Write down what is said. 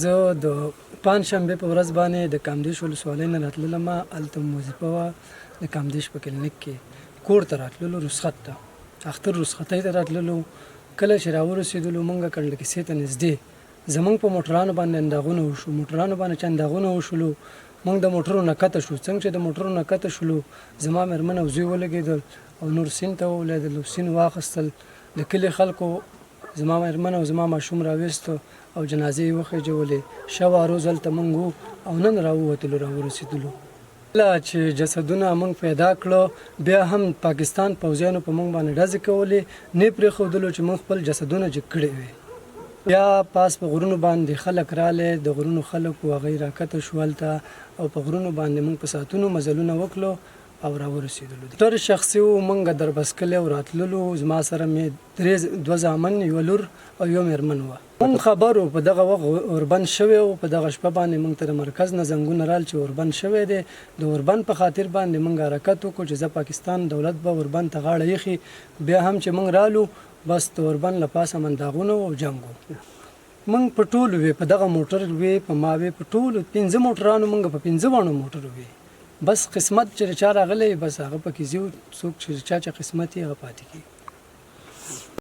زه د پنجشنبې په ورځ باندې د کامدیش ولسوالۍ نه راتللم. هلته وظیفه وه د کامدیش په کلینیک کې. کور ته راتللو رخصت ته اختر رخصتۍ ته راتللو. کله چې راورسېدلو مونږ کنډه کیسې ته نږدې زمونږ په موټرانو باندې انداغونه وشو. موټرانو باندې چې انداغونه وشولو مونږ د موټرو نه کته شو. څنګه چې د موټرو نه کته شولو زما مېرمن او زوی ولګېدل او نور سیند ته وولیدل. سیند واخیستل د کلي خلکو زما مېرمن او زما ماشوم راویستو او جنازې یې وخېجولې. شوه روز هلته مونږ وو او نن راووتلو راورسېدلو. کله چې جسدونه مونږ پیدا کړو بیا هم پاکستان پوځیانو په مونږ باندې ډزې کولې. نه یې پرېښودلو چې مونږ خپل جسدونه جګ کړي وي. بیا پاس په غرونو باندې خلک رالی، د غرونو خلک و هغوی راکته شو هلته او په غرونو باندې مونږ په ساعتونو مزلونه وکړو او راورسېدلو. موټر شخصي و، مونږ دربسکلې او راتللو. زما سره مې دوه زامن، یوه لور او یو مېرمن وه. مونږ خبر وو په دغه وخت اوربند شوی و. په دغه شپه باندې مونږ ته د مرکز نه زنګونه رال چې اوربند شوی دی. د اوربند په خاطر باندې مونږ حرکت وکړو چې زه پاکستان دولت به اوربند ته غاړه ایښي. بیا هم چې مونږ رالو بس د اوربند له پاسه منداغونه او جنګ و. مونږ په ټولو وې، په دغه موټر وې، په ما وې، په ټولو 5 موټرانو مونږ په 5 واړو موټرو وې. بس قسمت چې چا راغلی بس هغه پکې ځي. څوک چې چا قسمت یې هغه پاتې کېږي.